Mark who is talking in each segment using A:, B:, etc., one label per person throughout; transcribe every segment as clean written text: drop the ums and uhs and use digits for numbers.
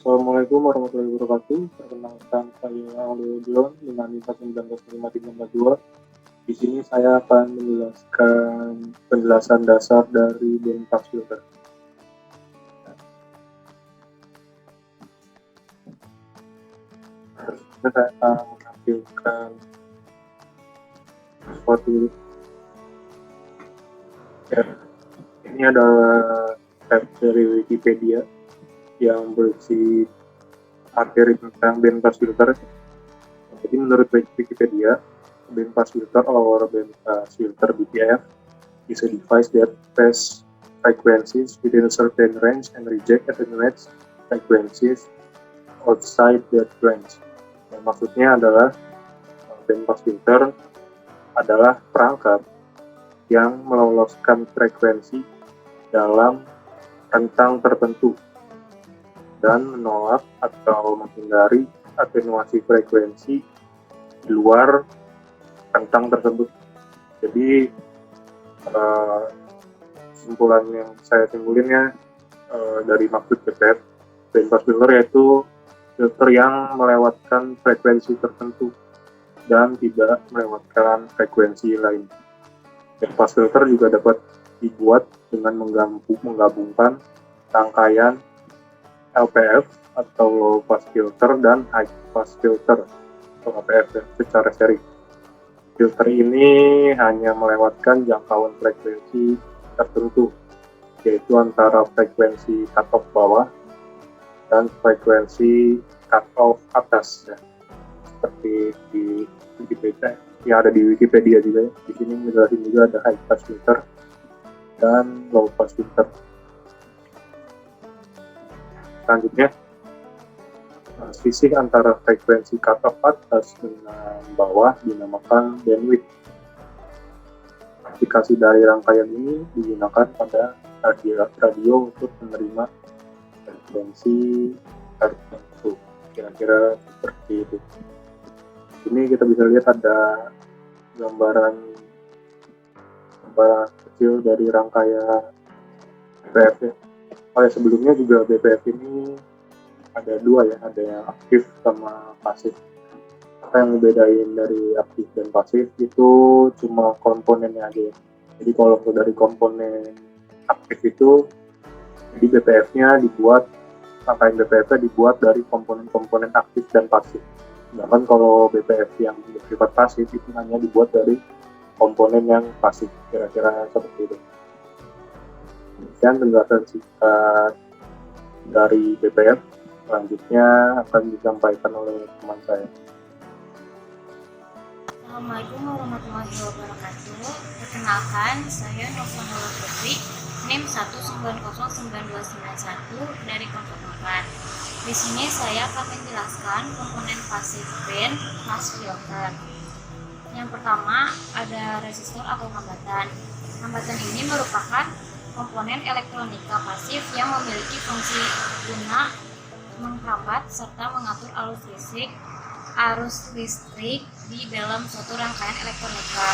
A: Assalamualaikum warahmatullahi wabarakatuh. Perkenalkan saya Audio Dion dengan NIM 1915362. Di sini saya akan menjelaskan penjelasan dasar dari bandpass filter. Saya akan menampilkan seperti ini. Ini adalah tab dari Wikipedia yang berisi materi tentang bandpass filter. Jadi menurut Wikipedia, bandpass filter or bandpass filter (BPF) is a device that passes frequencies within a certain range and rejects attenuated frequencies outside that range. Yang maksudnya adalah bandpass filter adalah perangkat yang meloloskan frekuensi dalam rentang tertentu dan menolak atau menghindari atenuasi frekuensi di luar rentang tersebut. Jadi kesimpulan yang saya simpulinnya dari maksud BPF, bandpass filter yaitu filter yang melewatkan frekuensi tertentu dan tidak melewatkan frekuensi lain. Bandpass filter juga dapat dibuat dengan menggabungkan rangkaian LPF atau low pass filter dan high pass filter atau APF secara seri. Filter ini hanya melewatkan jangkauan frekuensi tertentu, yaitu antara frekuensi cutoff bawah dan frekuensi cutoff atas, ya. Seperti di Wikipedia, yang ada di Wikipedia juga. Di sini menjelaskan juga ada high pass filter dan low pass filter. Selanjutnya, selisih antara frekuensi cutoff atas dengan bawah dinamakan bandwidth. Aplikasi dari rangkaian ini digunakan pada radio untuk menerima frekuensi tertentu. Kira-kira seperti itu. Ini kita bisa lihat ada gambaran kecil dari rangkaian BPF, ya. Sebelumnya juga BPF ini ada dua, ya, ada yang aktif sama pasif. Apa yang membedain dari aktif dan pasif itu cuma komponennya aja, ya. Jadi kalau dari komponen aktif itu, jadi BPF-nya dibuat, rangkaian BPF-nya dibuat dari komponen-komponen aktif dan pasif. Sedangkan kalau BPF yang bersifat pasif itu hanya dibuat dari komponen yang pasif, kira-kira seperti itu. Demikian penjelasan singkat dari BPF. Selanjutnya akan disampaikan oleh teman saya.
B: Assalamualaikum warahmatullahi wabarakatuh. Perkenalkan, saya Nova Putri, NIM 1909291 dari kelompok 4. Di sini saya akan menjelaskan komponen pasif bandpass filter. Yang pertama ada resistor atau hambatan. Hambatan ini merupakan komponen elektronika pasif yang memiliki fungsi guna menghambat serta mengatur arus listrik di dalam suatu rangkaian elektronika.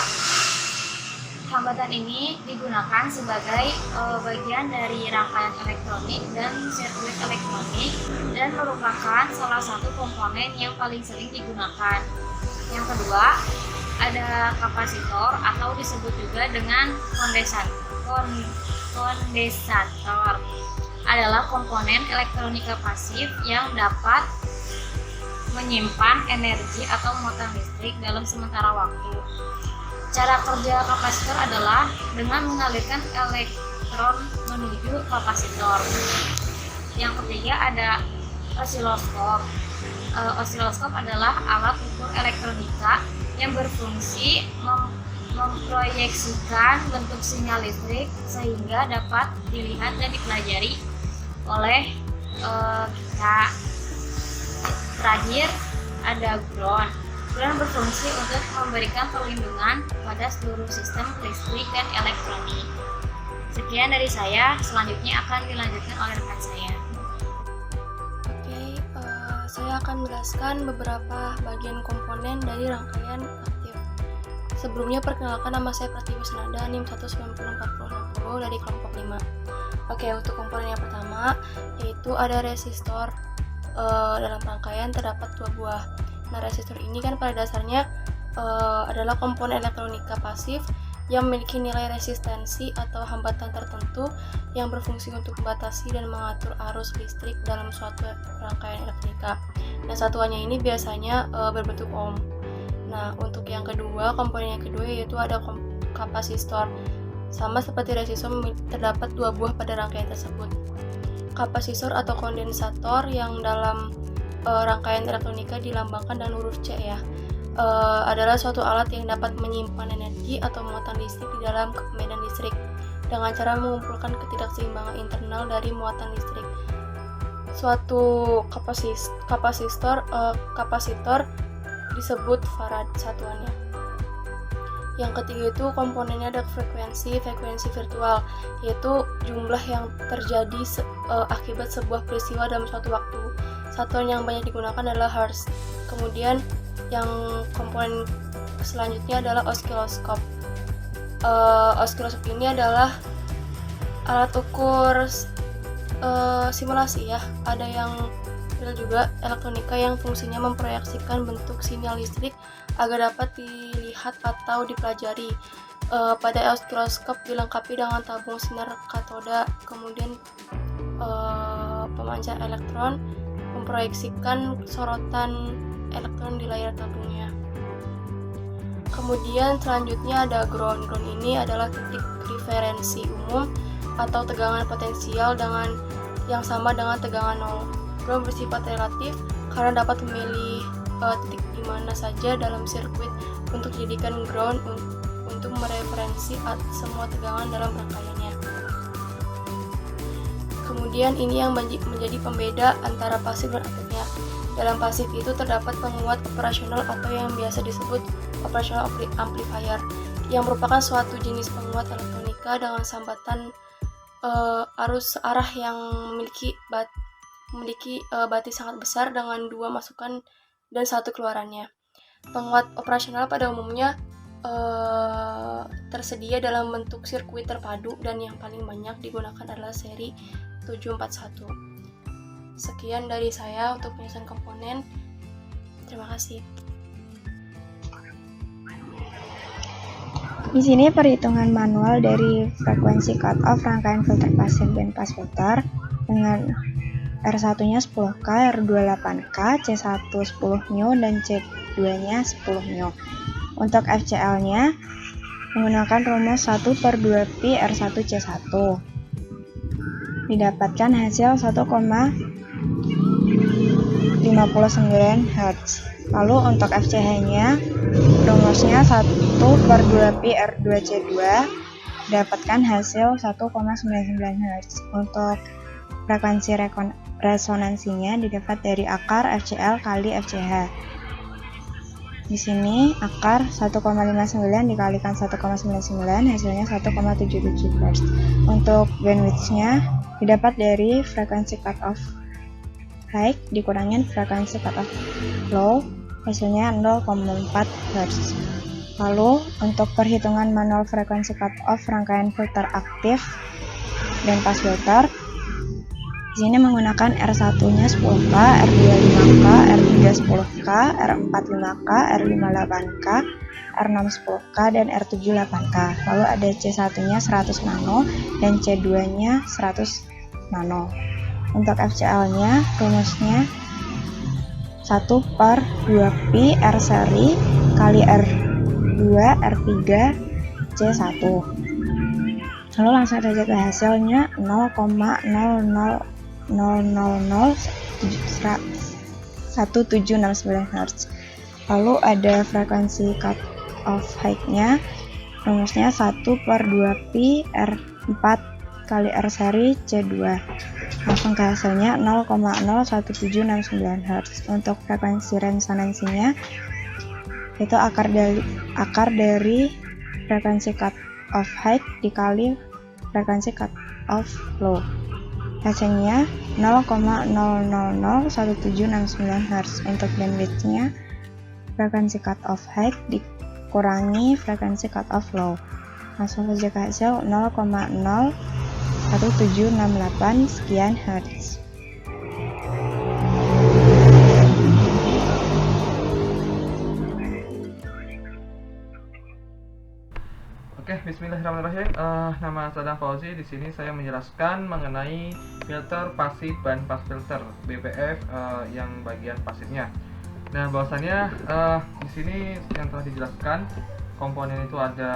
B: Hambatan ini digunakan sebagai bagian dari rangkaian elektronik dan sirkuit elektronik dan merupakan salah satu komponen yang paling sering digunakan. Yang kedua, ada kapasitor atau disebut juga dengan kondensator adalah komponen elektronika pasif yang dapat menyimpan energi atau muatan listrik dalam sementara waktu. Cara kerja kapasitor adalah dengan mengalirkan elektron menuju kapasitor. Yang ketiga ada osiloskop. Osiloskop adalah alat ukur elektronika yang berfungsi memproyeksikan bentuk sinyal listrik sehingga dapat dilihat dan dipelajari oleh kita. Terakhir ada ground. Ground berfungsi untuk memberikan perlindungan pada seluruh sistem listrik dan elektronik. Sekian dari saya, selanjutnya akan dilanjutkan oleh rekan saya.
C: Saya akan menjelaskan beberapa bagian komponen dari rangkaian aktif. Sebelumnya perkenalkan, nama saya Pratiwi Sanada, NIM 1904060 dari kelompok 5. Untuk komponen yang pertama yaitu ada resistor. dalam rangkaian terdapat 2 buah. Nah, resistor ini kan pada dasarnya adalah komponen elektronika pasif yang memiliki nilai resistensi atau hambatan tertentu yang berfungsi untuk membatasi dan mengatur arus listrik dalam suatu rangkaian elektronika. Nah, satuannya ini biasanya berbentuk ohm. Nah, untuk yang kedua, komponen yang kedua yaitu ada kapasitor. Sama seperti resistor, terdapat 2 buah pada rangkaian tersebut. Kapasitor atau kondensator yang dalam rangkaian elektronika dilambangkan dengan huruf C ya, adalah suatu alat yang dapat menyimpan energi atau muatan listrik di dalam medan listrik dengan cara mengumpulkan ketidakseimbangan internal dari muatan listrik. Suatu kapasitor disebut farad satuannya. Yang ketiga itu komponennya ada frekuensi virtual, yaitu jumlah yang terjadi akibat sebuah peristiwa dalam suatu waktu. Satuan yang banyak digunakan adalah hertz. Kemudian yang komponen selanjutnya adalah osiloskop. Osiloskop ini adalah alat ukur simulasi ya. Ada yang real juga, elektronika yang fungsinya memproyeksikan bentuk sinyal listrik agar dapat dilihat atau dipelajari. Pada osiloskop dilengkapi dengan tabung sinar katoda, kemudian pemancar elektron memproyeksikan sorotan elektron di layar tabungnya. Kemudian selanjutnya ada ground. Ground ini adalah titik referensi umum atau tegangan potensial dengan yang sama dengan tegangan nol. Ground bersifat relatif karena dapat memilih titik di mana saja dalam sirkuit untuk dijadikan ground untuk mereferensi semua tegangan dalam rangkaiannya. Kemudian ini yang menjadi pembeda antara pasif dan aktifnya. Dalam pasif itu terdapat penguat operasional atau yang biasa disebut operational amplifier, yang merupakan suatu jenis penguat elektronika dengan sambatan arus searah yang memiliki batis sangat besar dengan 2 masukan dan 1 keluarannya. Penguat operasional pada umumnya tersedia dalam bentuk sirkuit terpadu dan yang paling banyak digunakan adalah seri 741. Sekian dari saya untuk penyelesaian komponen. Terima kasih.
D: Di sini perhitungan manual dari frekuensi cutoff rangkaian filter pasif band pass filter dengan R1-nya 10K, R2 8K, C1 10 μ dan C2-nya 10 μ. Untuk FCL-nya menggunakan rumus 1/2pi R1 C1. Didapatkan hasil 1,59 Hz. Lalu untuk FCH-nya rumusnya 1/2pi R2 C2 dapatkan hasil 1,99 Hz. Untuk frekuensi resonansinya didapat dari akar FCL kali FCH. Di sini akar 1,59 dikalikan 1,99 hasilnya 1,77 Hz. Untuk bandwidth-nya didapat dari frekuensi cutoff high dikurangin frekuensi cutoff low, hasilnya 0,4 Hz. Lalu untuk perhitungan manual frekuensi cutoff rangkaian filter aktif dan pass filter, di sini menggunakan R1-nya 10K, R2 5K, R3 10K, R4 5K, R5 8K, R6 10K, dan R7 8K. Lalu ada C1-nya 100 nano dan C2-nya 100 nano. Untuk FCL-nya rumusnya 1/2pi R seri kali R2 R3 C1. Lalu langsung saja ke hasilnya 0,0000179 Hz. Lalu ada frekuensi cut off high-nya rumusnya 1/2pi R4 kali R seri C2. Langsung ke hasilnya 0,01769 Hz. Untuk frekuensi resonansinya itu akar dari frekuensi cut off high dikali frekuensi cut off low. Hasilnya 0,0001769 Hz. Untuk bandwidth-nya frekuensi cut off high dikurangi frekuensi cut off low. Langsung saja ke hasil 0,01768 sekian Hz.
E: Bismillahirrahmanirrahim. Nama saya Fauzi. Di sini saya menjelaskan mengenai filter pasif band pass filter BPF yang bagian pasifnya. Nah, bahwasannya di sini yang telah dijelaskan komponen itu ada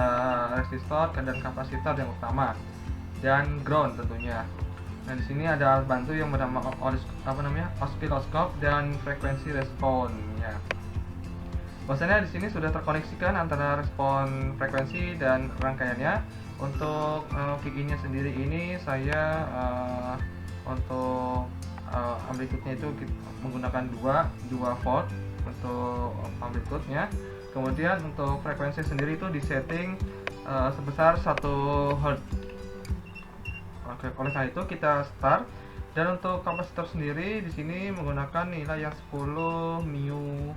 E: resistor dan kapasitor yang utama dan ground tentunya. Nah, di sini ada alat bantu yang bernama osiloskop dan frekuensi responnya. Bahwasanya di sini sudah terkoneksikan antara respon frekuensi dan rangkaiannya. Untuk VIN-nya sendiri ini saya untuk amplitude-nya itu menggunakan 2 volt untuk amplitude-nya. Kemudian untuk frekuensi sendiri itu disetting sebesar 1 Hz. Oke, oleh karena itu kita start. Dan untuk kapasitor sendiri di sini menggunakan nilai yang 10 micro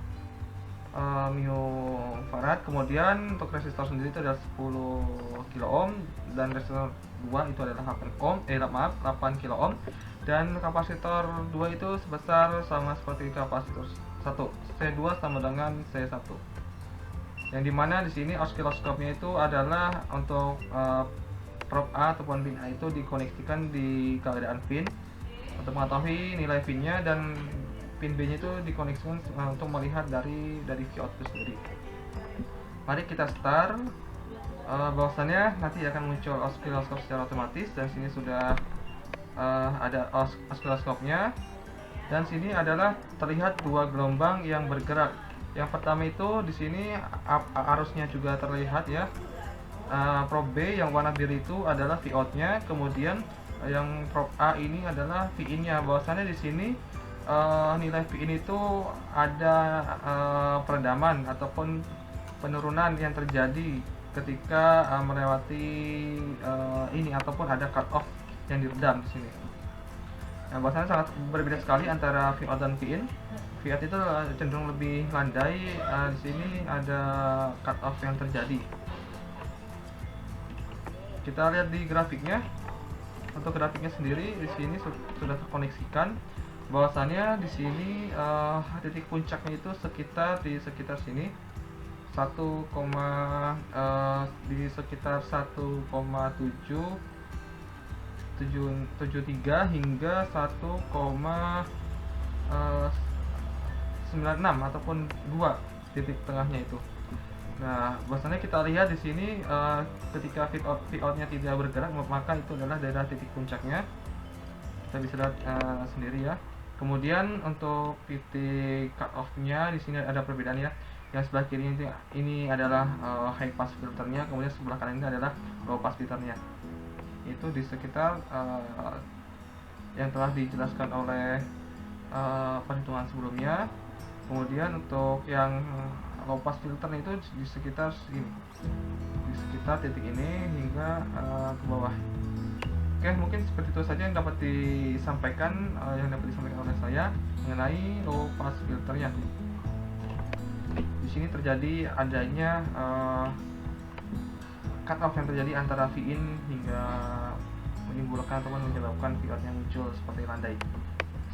E: farad. Kemudian untuk resistor sendiri itu adalah 10 kilo ohm dan resistor 2 itu adalah 8 kilo ohm dan kapasitor 2 itu sebesar sama seperti kapasitor 1, C2 sama dengan C1. Yang dimana di sini osiloskopnya itu adalah untuk probe A ataupun pin A itu dikoneksikan di keadaan pin untuk mengetahui nilai pinnya, dan pin B nya itu dikoneksikan untuk melihat dari Vout itu sendiri. Mari kita start. Bahwasannya nanti akan muncul osiloskop secara otomatis, dan sini sudah ada osiloskopnya, dan sini adalah terlihat 2 gelombang yang bergerak. Yang pertama itu di sini arusnya juga terlihat ya. Probe B yang warna biru itu adalah Vout-nya, kemudian yang probe A ini adalah VIN-nya. Bahwasannya di sini nilai VIN itu ada peredaman ataupun penurunan yang terjadi ketika melewati ini ataupun ada cut off yang diredam di sini. Nah, bahasanya sangat berbeda sekali antara Vout dan VIN. Vout itu cenderung lebih landai, di sini ada cut off yang terjadi. Kita lihat di grafiknya. Untuk grafiknya sendiri di sini sudah terkoneksikan. Bahwasannya di sini titik puncaknya itu di sekitar sini 1,773 hingga 1,96 ataupun 2 titik tengahnya itu. Nah, bahwasanya kita lihat di sini ketika Vout-nya tidak bergerak, maka itu adalah daerah titik puncaknya. Kita bisa lihat sendiri ya. Kemudian untuk titik cut off-nya di sini ada perbedaan ya. Yang sebelah kiri ini adalah high pass filternya, kemudian sebelah kanan ini adalah low pass filternya. Itu di sekitar yang telah dijelaskan oleh perhitungan sebelumnya. Kemudian untuk yang low pass filter itu di sekitar sini, di sekitar titik ini hingga ke bawah. Oke, mungkin seperti itu saja yang dapat disampaikan oleh saya mengenai low pass filternya. Di sini terjadi adanya cut off yang terjadi antara VIN hingga menimbulkan ataupun menyebabkan Vout-nya muncul seperti landai.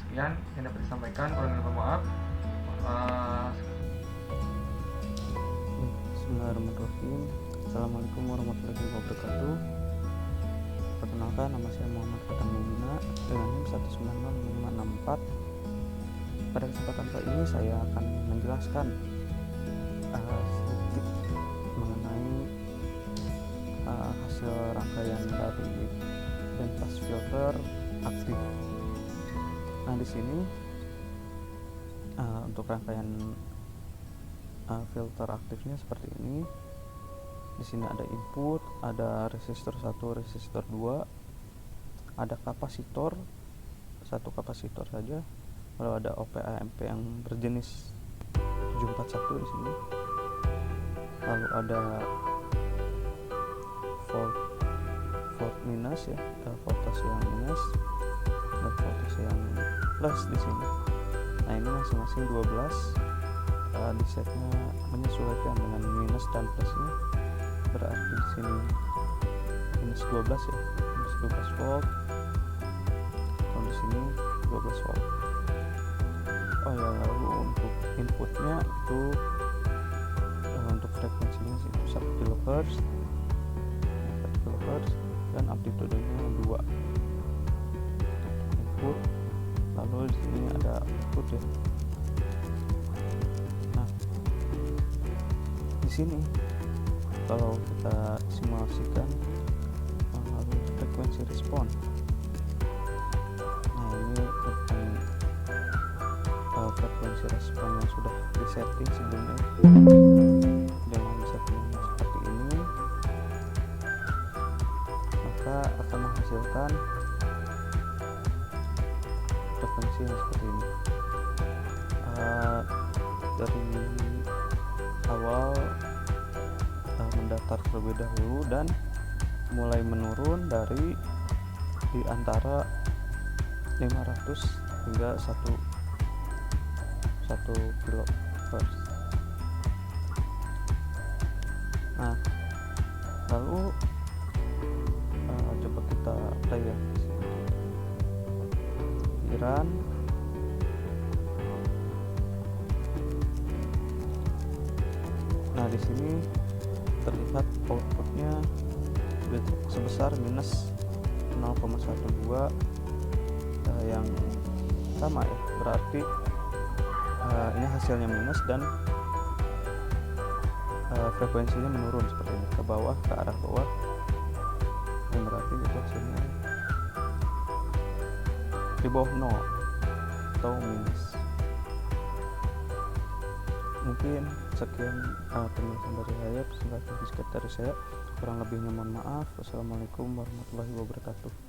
E: Sekian yang dapat disampaikan, kurang lebih maaf.
F: Bismillahirrahmanirrahim. Assalamualaikum warahmatullahi wabarakatuh. Perkenalkan, nama saya Muhammad Fatah Mubina dengan NIM 1965564. Pada kesempatan kali ini saya akan menjelaskan sedikit mengenai hasil rangkaian dari band pass filter aktif. Nah, di sini untuk rangkaian filter aktifnya seperti ini. Di sini ada input, ada resistor 1, resistor 2, ada kapasitor, 1 kapasitor saja, lalu ada OP-AMP yang berjenis 741 di sini, lalu ada volt minus ya, voltase yang minus dan voltase yang plus di sini. Nah, ini masing-masing 12. Di setnya menyesuaikan dengan minus dan plusnya, berarti di sini minus 12 ya, minus 12 volt, dan di sini 12 volt. Oh ya, lalu untuk inputnya itu untuk frekuensinya itu 1 kHz, Hz dan amplitudenya 2 input, lalu di sini ada output ya. Nah, di sini kalau kita simulasikan melalui frekuensi respon. Nah, ini frekuensi respon yang sudah disetting sebelumnya dengan setting seperti ini, maka akan menghasilkan frekuensi yang seperti ini. Dari awal mendatar terlebih dahulu dan mulai menurun dari di antara 500 hingga 1 kHz. Nah, lalu coba kita play ya. Run. Nah, di sini terlihat outputnya sebesar minus 0,12 yang sama ya, berarti ini hasilnya minus dan frekuensinya menurun seperti ini, ke bawah, ke arah bawah, yang berarti itu hasilnya di bawah 0 atau minus. Mungkin sekian penjelasan dari saya, singkat dari saya, kurang lebihnya mohon maaf. Wassalamualaikum warahmatullahi wabarakatuh.